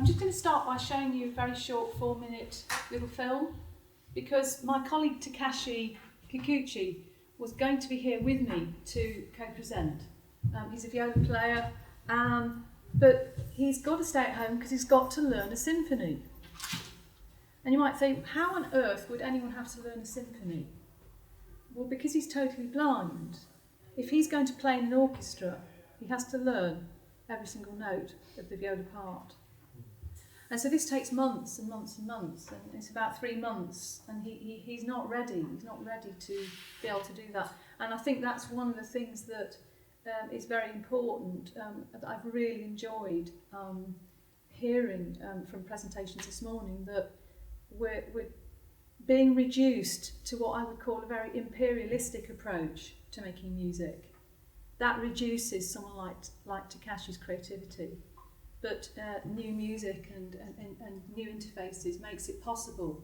I'm just going to start by showing you a very short 4-minute little film, because my colleague Takashi Kikuchi was going to be here with me to co-present. He's a viola player, but he's got to stay at home because he's got to learn a symphony. And you might think, how on earth would anyone have to learn a symphony? Well, because he's totally blind. If he's going to play in an orchestra, he has to learn every single note of the viola part. And so this takes months and months and months, and it's about 3 months, and he's not ready. He's not ready to be able to do that. And I think that's one of the things that is very important, that I've really enjoyed hearing from presentations this morning, that we're being reduced to what I would call a very imperialistic approach to making music. That reduces someone like Takashi's creativity. But new music and new interfaces makes it possible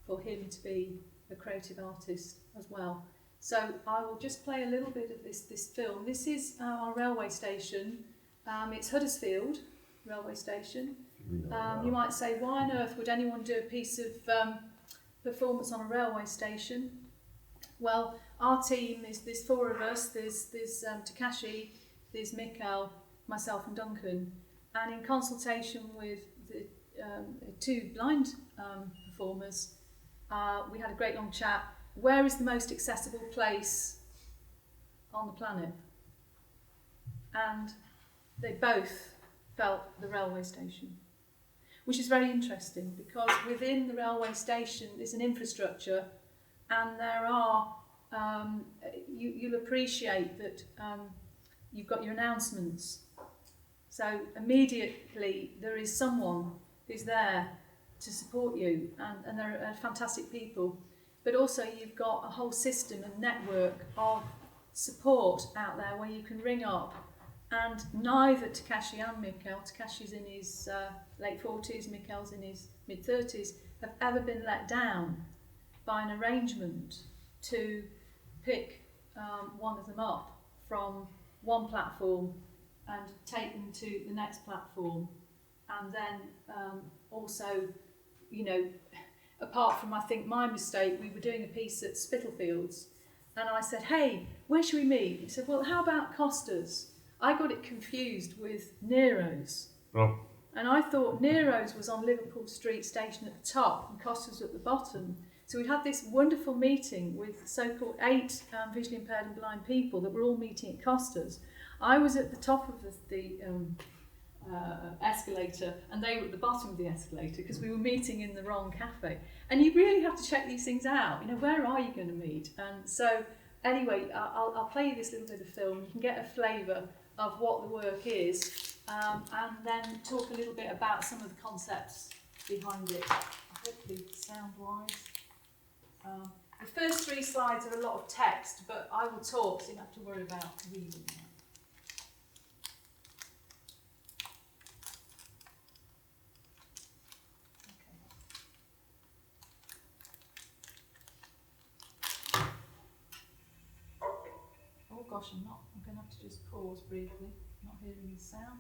for him to be a creative artist as well. So I will just play a little bit of this film. This is our railway station. It's Huddersfield railway station. You might say, why on earth would anyone do a piece of performance on a railway station? Well, our team there's 4 of us. There's Takashi, there's Mikkel, myself and Duncan. And in consultation with the 2 blind performers, we had a great long chat. Where is the most accessible place on the planet? And they both felt the railway station, which is very interesting, because within the railway station is an infrastructure, and there are, you'll appreciate that you've got your announcements. So immediately there is someone who's there to support you, and they're fantastic people. But also you've got a whole system and network of support out there where you can ring up, and neither Takashi and Mikkel, Takashi's in his late 40s, Mikkel's in his mid-30s, have ever been let down by an arrangement to pick one of them up from one platform and take them to the next platform. And then also, you know, apart from, I think, my mistake, we were doing a piece at Spitalfields, and I said, hey, where should we meet? He said, well, how about Costa's? I got it confused with Nero's. Oh. And I thought Nero's was on Liverpool Street Station at the top and Costa's at the bottom. So we had this wonderful meeting with so-called 8 visually impaired and blind people that were all meeting at Costa's. I was at the top of the escalator, and they were at the bottom of the escalator because we were meeting in the wrong cafe. And you really have to check these things out. You know, where are you going to meet? And so, anyway, I'll play you this little bit of film. You can get a flavour of what the work is, and then talk a little bit about some of the concepts behind it. Hopefully, sound-wise. The first 3 slides are a lot of text, but I will talk, so you don't have to worry about reading that. Gosh, I'm going to have to just pause briefly. Not hearing the sound.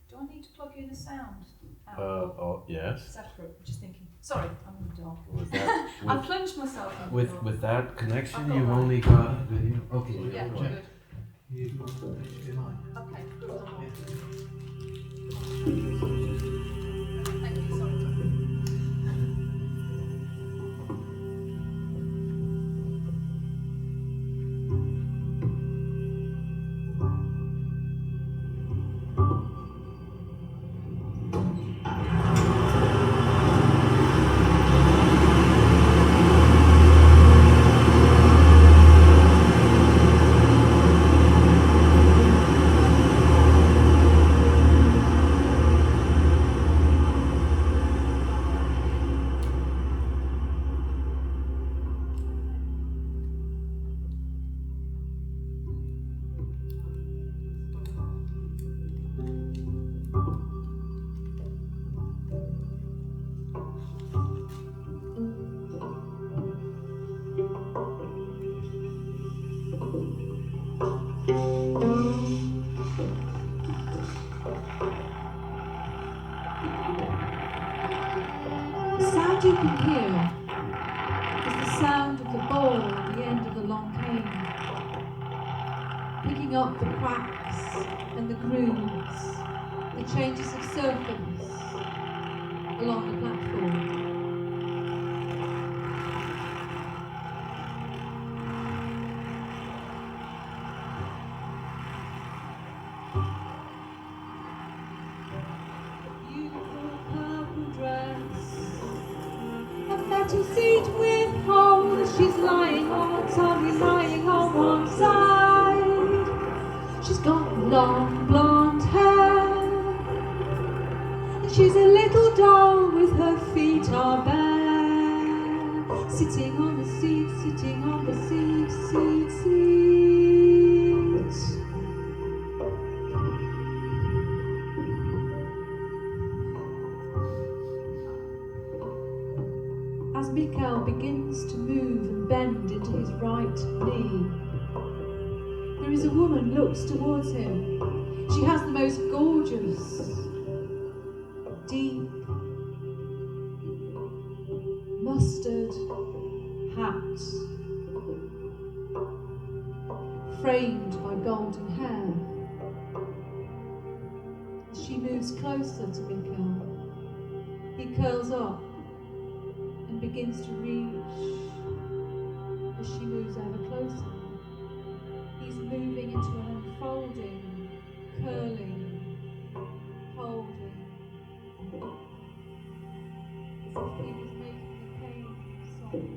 Do I need to plug in a sound out? Yes. Separate. I'm just thinking. Sorry, I'm in the dark. With that, I plunged myself in the dark. With that connection, you've only got video. Okay. Yeah, good. Okay, good. Thank you. Sorry. marking up the cracks and the grooves, the changes of surface along the platform. To seat with hold, she's lying on, totally lying on one side. She's got long blonde hair, and she's a little doll with her feet are bare, sitting on the seat, sitting on the seat, seat. As Mikhail begins to move and bend into his right knee, there is a woman looks towards him. She has the most gorgeous, deep, mustard hat, framed by golden hair. As she moves closer to Mikhail, he curls up and begins to reach. As she moves ever closer, he's moving into an unfolding, curling, holding, as if he was making the pain soft.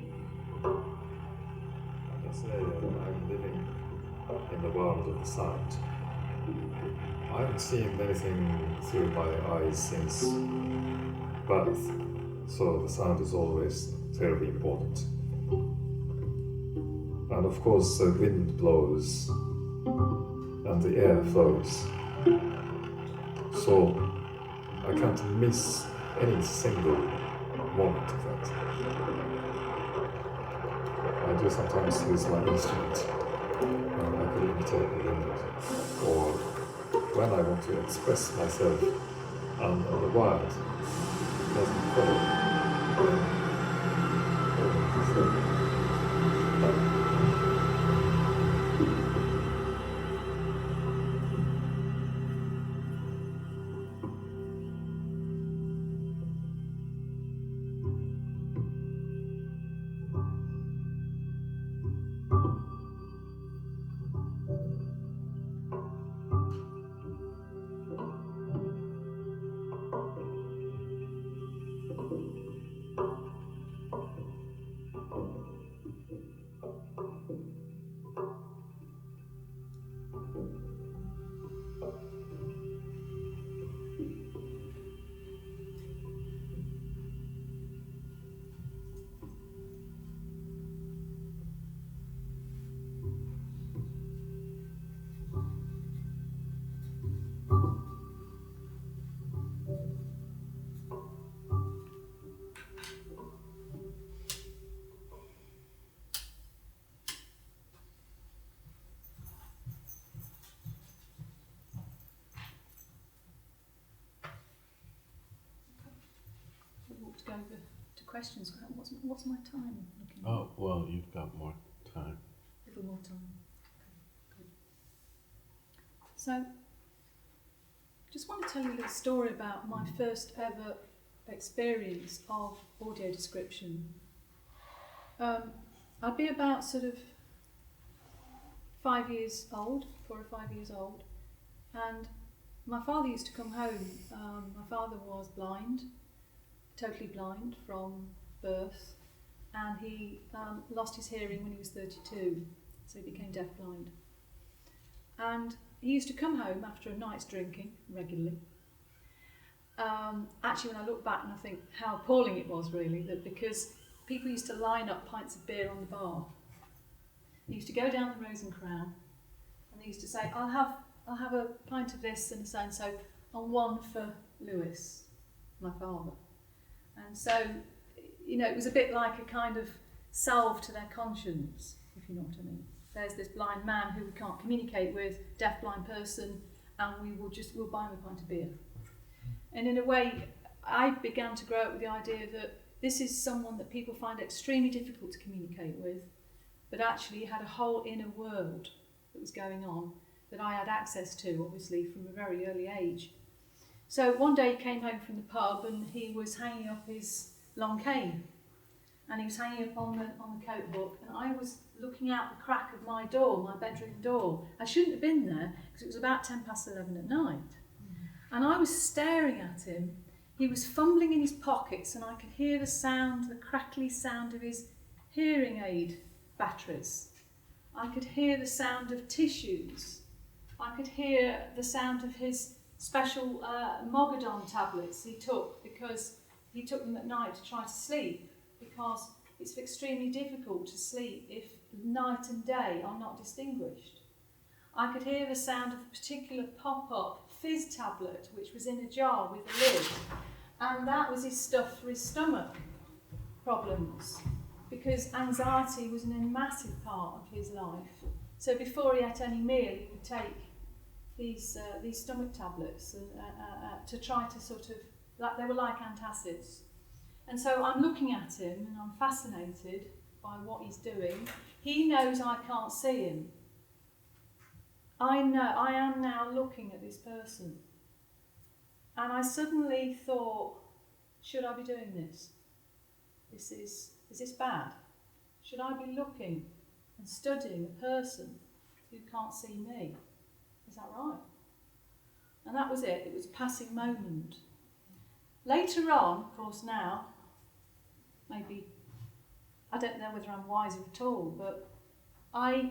I can say I'm living in the world of the sight. I haven't seen anything through my eyes since birth, so the sound is always terribly important. And of course the wind blows and the air flows, so I can't miss any single moment of that. I do sometimes use my instrument and I can imitate the wind, or when I want to express myself and the word doesn't follow. To go over to questions. What's my time looking Oh, well, you've got more time. A little more time. Okay, good. So, just want to tell you a little story about my first ever experience of audio description. I'd be about sort of 5 years old, 4 or 5 years old, and my father used to come home. My father was blind, totally blind from birth, and he lost his hearing when he was 32, so he became deaf-blind. And he used to come home after a night's drinking regularly. Actually, when I look back and I think how appalling it was really, that because people used to line up pints of beer on the bar. They used to go down the Rose and Crown, and they used to say, I'll have a pint of this and so and so, and one for Lewis, my father. And so, you know, it was a bit like a kind of salve to their conscience, if you know what I mean. There's this blind man who we can't communicate with, deaf-blind person, and we'll buy him a pint of beer. And in a way, I began to grow up with the idea that this is someone that people find extremely difficult to communicate with, but actually had a whole inner world that was going on, that I had access to, obviously, from a very early age. So one day he came home from the pub and he was hanging up his long cane, and he was hanging up on the coat hook, and I was looking out the crack of my door, my bedroom door. I shouldn't have been there because it was about 11:10 at night. And I was staring at him. He was fumbling in his pockets, and I could hear the sound, the crackly sound of his hearing aid batteries. I could hear the sound of tissues. I could hear the sound of his special Mogadon tablets he took, because he took them at night to try to sleep, because it's extremely difficult to sleep if night and day are not distinguished. I could hear the sound of a particular pop-up fizz tablet which was in a jar with a lid, and that was his stuff for his stomach problems, because anxiety was a massive part of his life. So before he ate any meal, he would take these stomach tablets and, to try to sort of, like, they were like antacids. And so I'm looking at him and I'm fascinated by what he's doing. He knows I can't see him. I am now looking at this person. And I suddenly thought, should I be doing this? Is this bad? Should I be looking and studying a person who can't see me? Is that right? And that was it. It was a passing moment. Later on, of course, now, maybe, I don't know whether I'm wiser at all, but I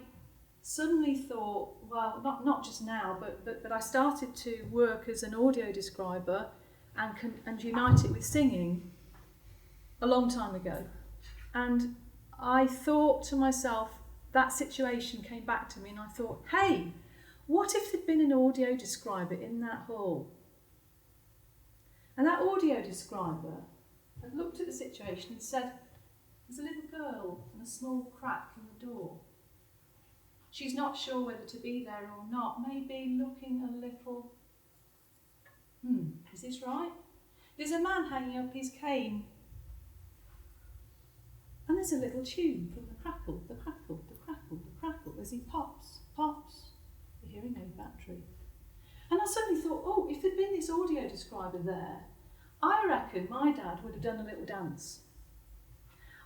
suddenly thought, well, not just now, but I started to work as an audio describer and unite it with singing a long time ago. And I thought to myself, that situation came back to me, and I thought, hey, what if there'd been an audio describer in that hall? And that audio describer had looked at the situation and said, there's a little girl and a small crack in the door. She's not sure whether to be there or not, maybe looking a little, is this right? There's a man hanging up his cane, and there's a little tune from the crackle, the crackle, the crackle, the crackle, as he pops, the hearing aid battery. And I suddenly thought, oh, if there'd been this audio describer there, I reckon my dad would have done a little dance.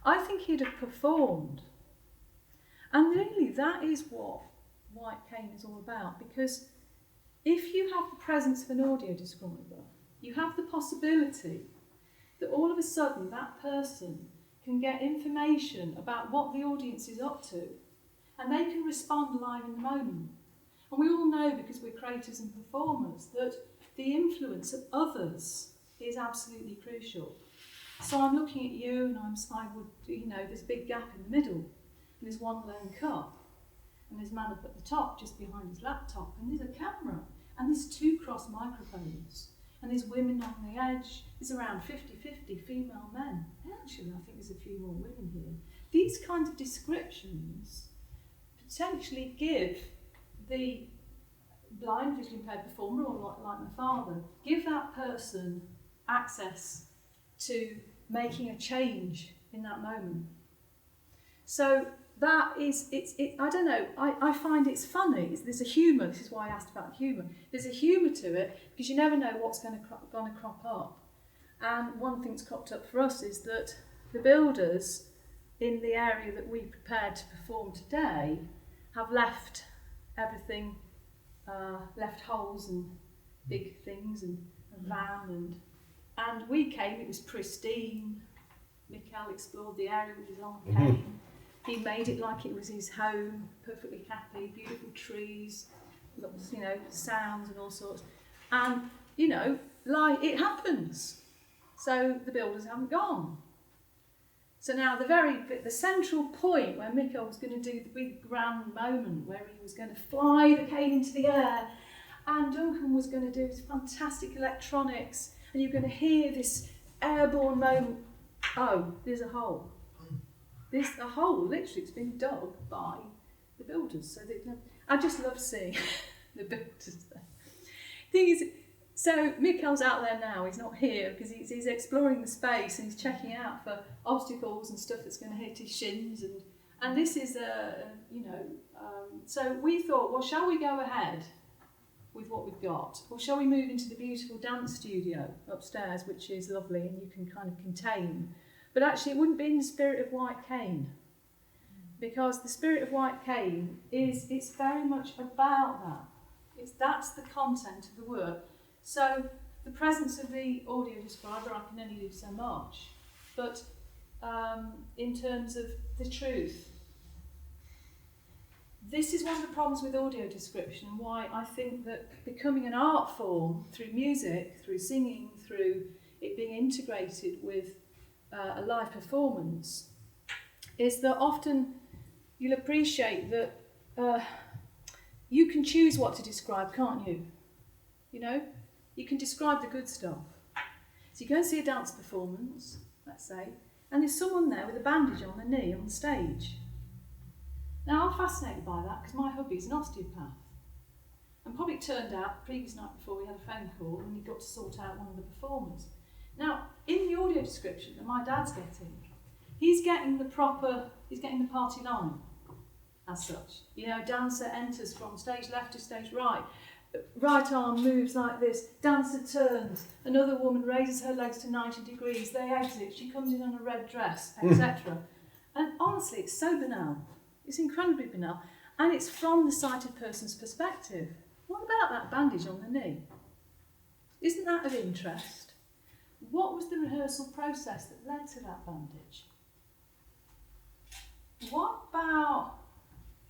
I think he'd have performed. And really, that is what White Cane is all about, because if you have the presence of an audio describer, you have the possibility that all of a sudden that person can get information about what the audience is up to, and they can respond live in the moment. And we all know, because we're creators and performers, that the influence of others is absolutely crucial. So I'm looking at you, and there's a big gap in the middle, and there's one lone cup, and there's a man up at the top just behind his laptop, and there's a camera, and there's 2 cross microphones, and there's women on the edge. There's around 50-50 female men. Actually, I think there's a few more women here. These kinds of descriptions potentially give the blind, visually impaired performer, or like my father, give that person access to making a change in that moment. So that is, I don't know, I find it's funny. There's a humour, this is why I asked about humour. There's a humour to it, because you never know what's going to crop up. And one thing that's cropped up for us is that the builders in the area that we prepared to perform today have left everything, left holes and big things and a van, and we came, it was pristine. Mikhail explored the area with his long cane. He made it like it was his home, perfectly happy, beautiful trees, lots, sounds and all sorts. And, like, it happens. So the builders haven't gone. So now the central point where Mikhail was going to do the big grand moment where he was going to fly the cane into the air, and Duncan was going to do his fantastic electronics, and you're going to hear this airborne moment. Oh, there's a hole. There's a hole, literally, it's been dug by the builders. So I just love seeing the builders there. Thing is, so Mikhail's out there now, he's not here, because he's exploring the space and he's checking out for obstacles and stuff that's going to hit his shins. And this is so we thought, well, shall we go ahead with what we've got, or shall we move into the beautiful dance studio upstairs, which is lovely and you can kind of contain, but actually it wouldn't be in the spirit of White Cane, because the spirit of White Cane it's very much about that. That's the content of the work. So the presence of the audio describer, I can only do so much, but in terms of the truth, this is one of the problems with audio description, and why I think that becoming an art form through music, through singing, through it being integrated with a live performance, is that often you'll appreciate that you can choose what to describe, can't you? You know, you can describe the good stuff. So you go and see a dance performance, let's say, and there's someone there with a bandage on their knee on stage. Now, I'm fascinated by that because my hubby's an osteopath. And probably it turned out, the previous night before, we had a phone call and he got to sort out one of the performers. Now, in the audio description that my dad's getting, he's getting the party line as such. You know, dancer enters from stage left to stage right. Right arm moves like this, dancer turns, another woman raises her legs to 90 degrees, they exit, she comes in on a red dress, etc. And honestly, it's so banal. It's incredibly banal, and it's from the sighted person's perspective. What about that bandage on the knee? Isn't that of interest? What was the rehearsal process that led to that bandage? What about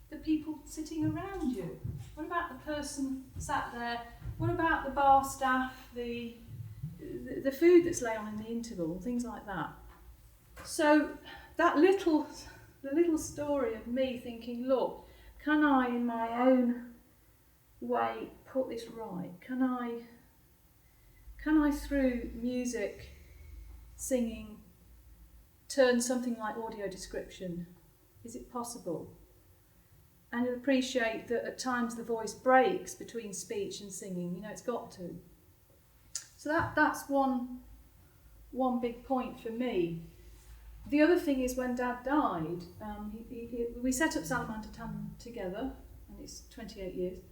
the people sitting around you? What about the person sat there? What about the bar staff, the food that's lay on in the interval, things like that? So that the little story of me thinking, look, can I in my own way put this right? Can I through music, singing, turn something like audio description? Is it possible? And appreciate that at times the voice breaks between speech and singing. You know, it's got to. So that's one big point for me. The other thing is when Dad died, we set up Salamanda Tandem together, and it's 28 years.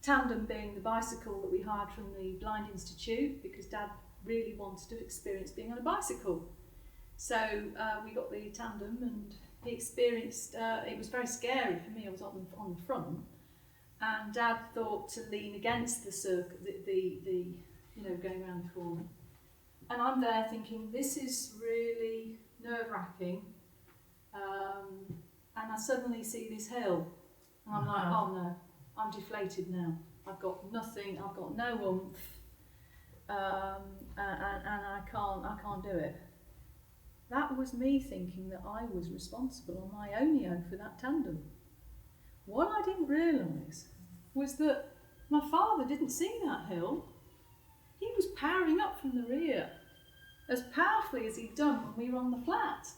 Tandem being the bicycle that we hired from the Blind Institute, because Dad really wanted to experience being on a bicycle. So we got the Tandem, and he experienced, it was very scary for me, I was on the front, and Dad thought to lean against the circle, the going around the corner. And I'm there thinking, this is really nerve-wracking, and I suddenly see this hill, and I'm like, oh no, I'm deflated now. I've got nothing, I've got no oomph, and I can't do it. That was me thinking that I was responsible on my own for that tandem. What I didn't realise was that my father didn't see that hill. He was powering up from the rear as powerfully as he'd done when we were on the flat.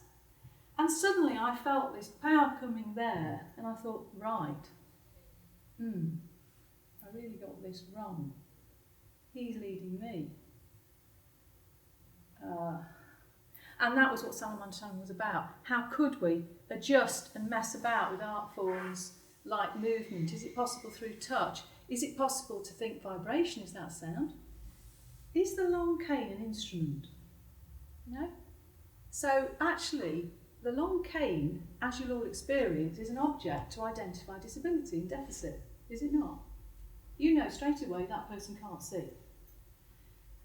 And suddenly I felt this power coming there, and I thought, right, I really got this wrong. He's leading me. And that was what Salamanda was about. How could we adjust and mess about with art forms like movement? Is it possible through touch? Is it possible to think vibration? Is that sound? Is the long cane an instrument? No? So actually, the long cane, as you'll all experience, is an object to identify disability and deficit, is it not? You know straight away that person can't see.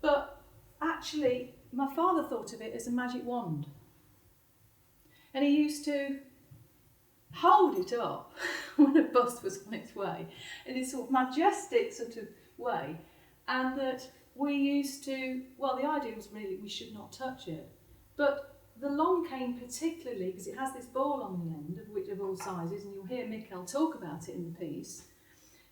But actually, my father thought of it as a magic wand. And he used to hold it up when a bus was on its way, in this sort of majestic sort of way. And that we used to, well, the idea was really we should not touch it. But the long cane particularly, because it has this ball on the end, of all sizes, and you'll hear Mikkel talk about it in the piece,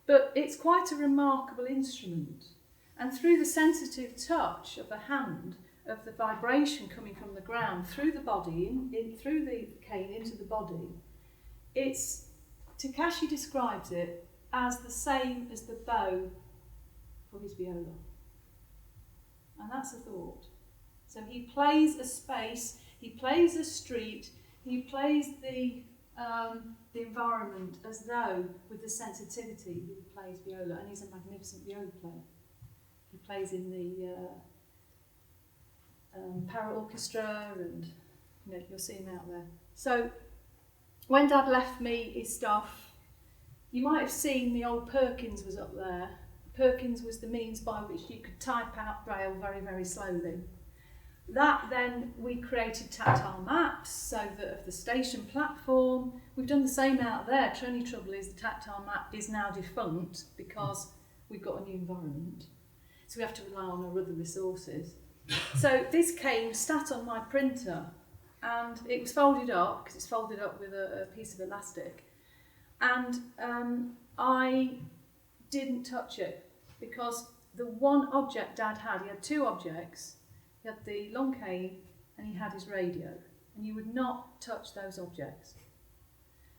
but it's quite a remarkable instrument. And through the sensitive touch of the hand, of the vibration coming from the ground through the body, through the cane into the body, Takashi describes it as the same as the bow for his viola. And that's a thought. So he plays a space, he plays a street, he plays the the environment as though with the sensitivity he plays viola, and he's a magnificent viola player. He plays in the para orchestra, and you'll see him out there. So when Dad left me his stuff, you might have seen the old Perkins was up there. Perkins was the means by which you could type out Braille very, very slowly. That then we created tactile maps, so that of the station platform. We've done the same out there. The only trouble is the tactile map is now defunct because we've got a new environment. So we have to rely on our other resources. So this came sat on my printer, and it was folded up, because it's folded up with a piece of elastic. And I didn't touch it, because the one object Dad had, he had two objects. He had the long cane and he had his radio, and you would not touch those objects.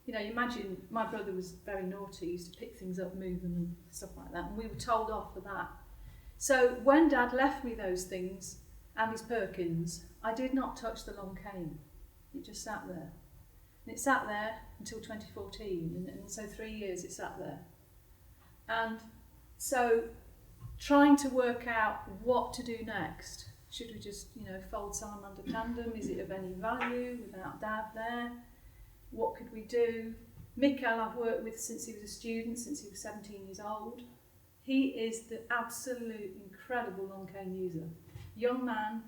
You imagine my brother was very naughty, he used to pick things up, move them and stuff like that, and we were told off for that. So when Dad left me those things and his Perkins, I did not touch the long cane. It just sat there. And it sat there until 2014, and so 3 years it sat there. And so trying to work out what to do next. Should we just, fold Salamanda Tandem? Is it of any value without Dad there? What could we do? Mikkel I've worked with since he was a student, since he was 17 years old. He is the absolute incredible long cane user. Young man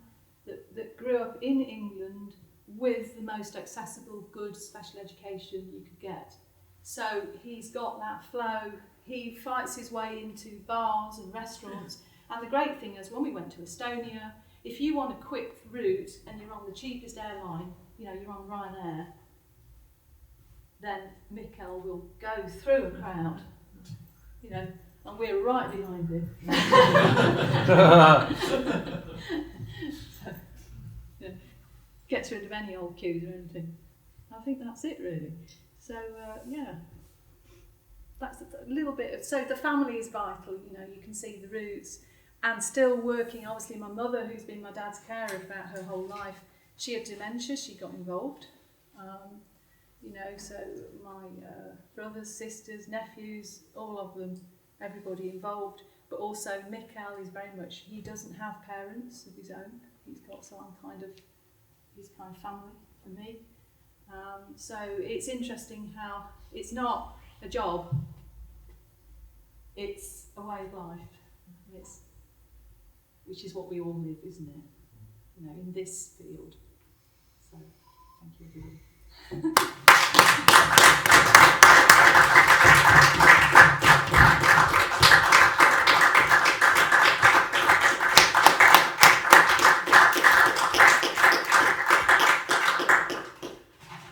that grew up in England with the most accessible, good special education you could get. So he's got that flow. He fights his way into bars and restaurants. And the great thing is, when we went to Estonia, if you want a quick route and you're on the cheapest airline, you're on Ryanair, then Mikkel will go through a crowd, and we're right behind him. So, gets rid of any old queues or anything. I think that's it, really. So, that's a little bit of, so the family is vital, you can see the roots. And still working, obviously my mother, who's been my dad's carer throughout her whole life, she had dementia, she got involved. So my brothers, sisters, nephews, all of them, everybody involved. But also Mikkel is very much, he doesn't have parents of his own. He's got his kind of family for me. So it's interesting how it's not a job, it's a way of life. Which is what we all live, isn't it? In this field. So, thank you, everyone.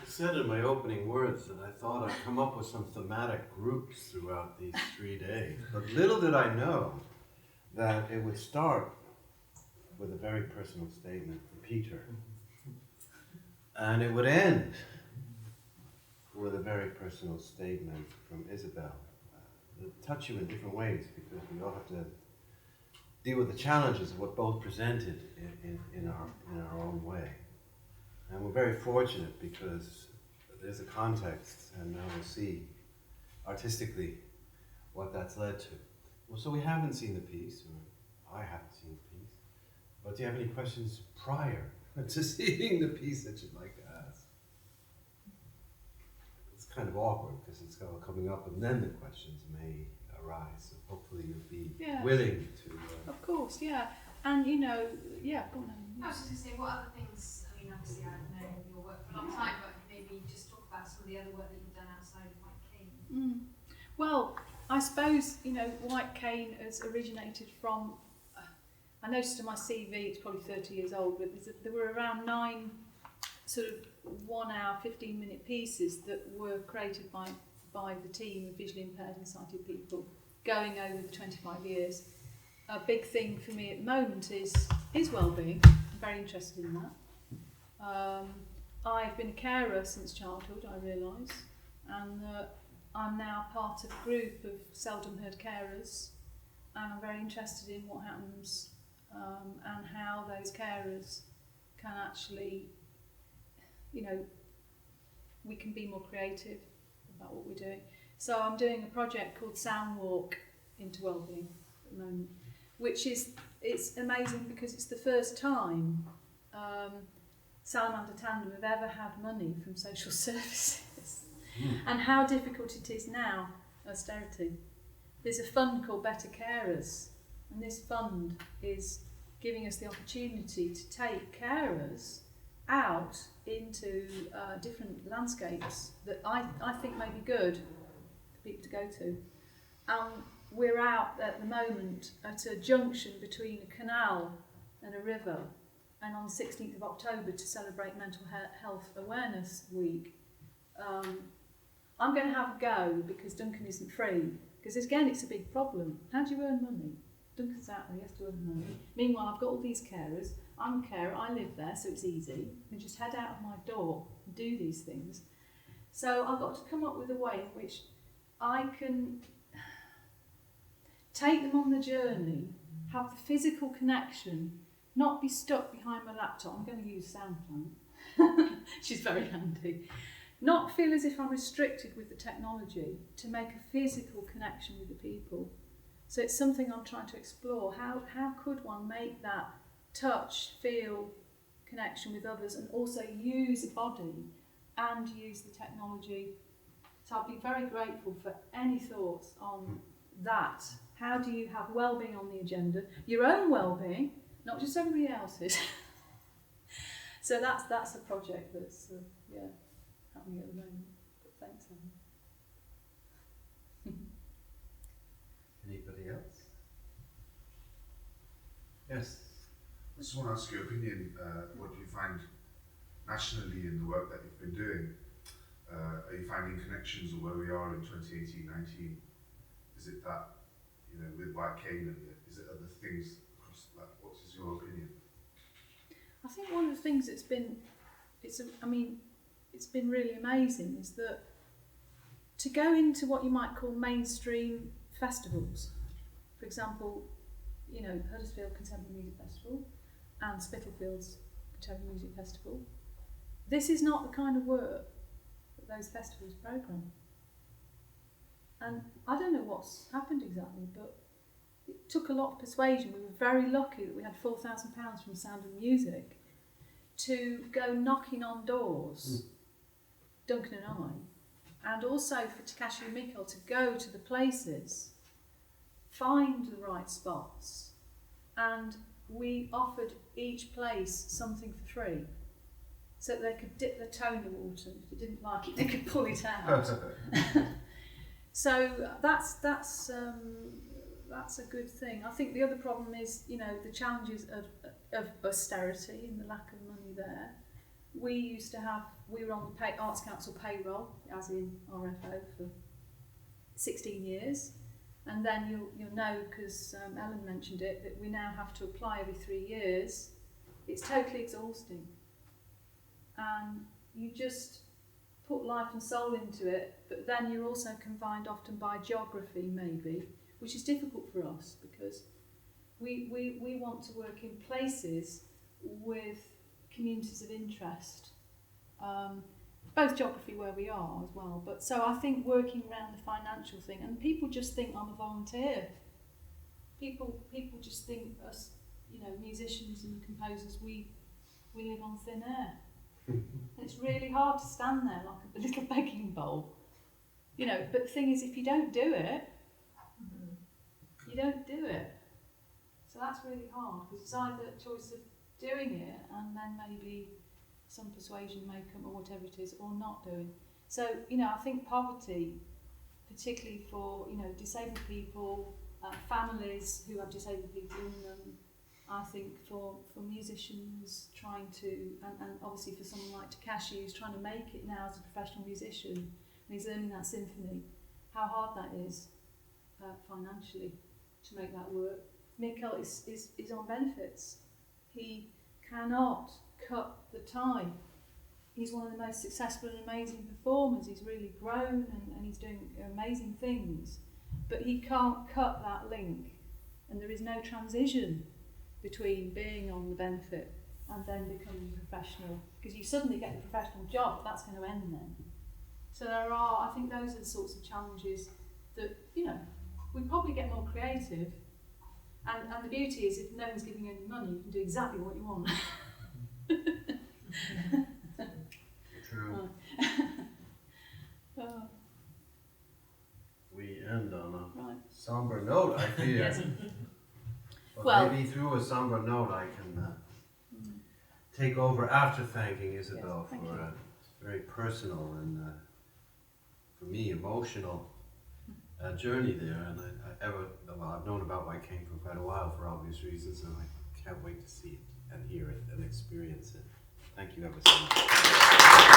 I said in my opening words that I thought I'd come up with some thematic groups throughout these 3 days, but little did I know that it would start with a very personal statement from Peter, and it would end with a very personal statement from Isabel. It'll touch you in different ways, because we all have to deal with the challenges of what both presented in our own way. And we're very fortunate because there's a context, and now we'll see artistically what that's led to. Well, so we haven't seen the piece, or I haven't seen the piece, but do you have any questions prior to seeing the piece that you'd like to ask? It's kind of awkward because it's all coming up, and then the questions may arise, so hopefully you'll be willing to... Of course, yeah. And go on. I was just going to say, what other things, obviously I've known your work for a long time, but maybe just talk about some of the other work that you've done outside of White Cane. Well, I suppose, White Cane has originated from, I noticed on my CV, it's probably 30 years old, but there were around 9 sort of 1 hour, 15-minute pieces that were created by the team of visually impaired and sighted people going over the 25 years. A big thing for me at the moment is well-being. I'm very interested in that. I've been a carer since childhood, I realise, and I'm now part of a group of seldom heard carers, and I'm very interested in what happens and how those carers can actually, we can be more creative about what we're doing. So I'm doing a project called Sound Walk into Wellbeing at the moment, which is, it's amazing because it's the first time Salamanda Tandem have ever had money from social services. And how difficult it is now, austerity. There's a fund called Better Carers, and this fund is giving us the opportunity to take carers out into different landscapes that I think may be good for people to go to. We're out at the moment at a junction between a canal and a river, and on the 16th of October to celebrate Mental Health Awareness Week. I'm going to have a go because Duncan isn't free, because again it's a big problem. How do you earn money? Duncan's out there, he has to earn money. Meanwhile, I've got all these carers. I'm a carer, I live there, so it's easy. I can just head out of my door and do these things. So I've got to come up with a way in which I can take them on the journey, have the physical connection, not be stuck behind my laptop. I'm going to use Soundplan. She's very handy. Not feel as if I'm restricted with the technology, to make a physical connection with the people. So it's something I'm trying to explore. How could one make that touch, feel, connection with others, and also use a body and use the technology? So I'd be very grateful for any thoughts on that. How do you have well-being on the agenda? Your own well-being, not just everybody else's. So that's a project that's happening at the moment. But thanks, Helen. Anybody else? Yes. I just want to ask your opinion. What do you find nationally in the work that you've been doing? Are you finding connections of where we are in 2018-19? Is it that, with White Cane, and is it other things across that? What is your opinion? I think one of the things that's been, it's been really amazing is that to go into what you might call mainstream festivals, for example, Huddersfield Contemporary Music Festival and Spitalfield's Contemporary Music Festival, this is not the kind of work that those festivals programme. And I don't know what's happened exactly, but it took a lot of persuasion. We were very lucky that we had £4,000 from Sound of Music to go knocking on doors, Duncan and I, and also for Takashi and Mikkel to go to the places, find the right spots, and we offered each place something for free, so that they could dip their toe in the water, and if they didn't like it, they could pull it out. So that's a good thing. I think the other problem is, the challenges of austerity and the lack of money there. We were on the Arts Council payroll, as in RFO, for 16 years. And then you'll know, because Ellen mentioned it, that we now have to apply every 3 years. It's totally exhausting. And you just put life and soul into it, but then you're also confined often by geography, maybe, which is difficult for us because we want to work in places with communities of interest, both geography where we are as well. But so I think working around the financial thing, and people just think I'm a volunteer. People just think us, musicians and composers, we live on thin air. And it's really hard to stand there like a little begging bowl, But the thing is, if you don't do it, you don't do it. So that's really hard, because it's either a choice of doing it and then maybe some persuasion may come or whatever it is, or not doing. So I think poverty, particularly for disabled people, families who have disabled people in them. I think for musicians trying to, and obviously for someone like Takashi who's trying to make it now as a professional musician, and he's learning that symphony, how hard that is financially to make that work. Mikkel is on benefits. He cannot cut the tie. He's one of the most successful and amazing performers. He's really grown and he's doing amazing things, but he can't cut that link, and there is no transition between being on the benefit and then becoming a professional, because you suddenly get the professional job, that's going to end then. So there are, I think those are the sorts of challenges that, you know, we probably get more creative. And the beauty is, if no one's giving you any money, you can do exactly what you want. True. Oh, We end on a right. somber note, I fear. Yes. But Well- maybe through a somber note I can take over after thanking Isabel Yes, thank for you. a very personal and, for me, emotional journey there. And I've known about White Cane for quite a while for obvious reasons, and I can't wait to see it and hear it and experience it. Thank you ever so much.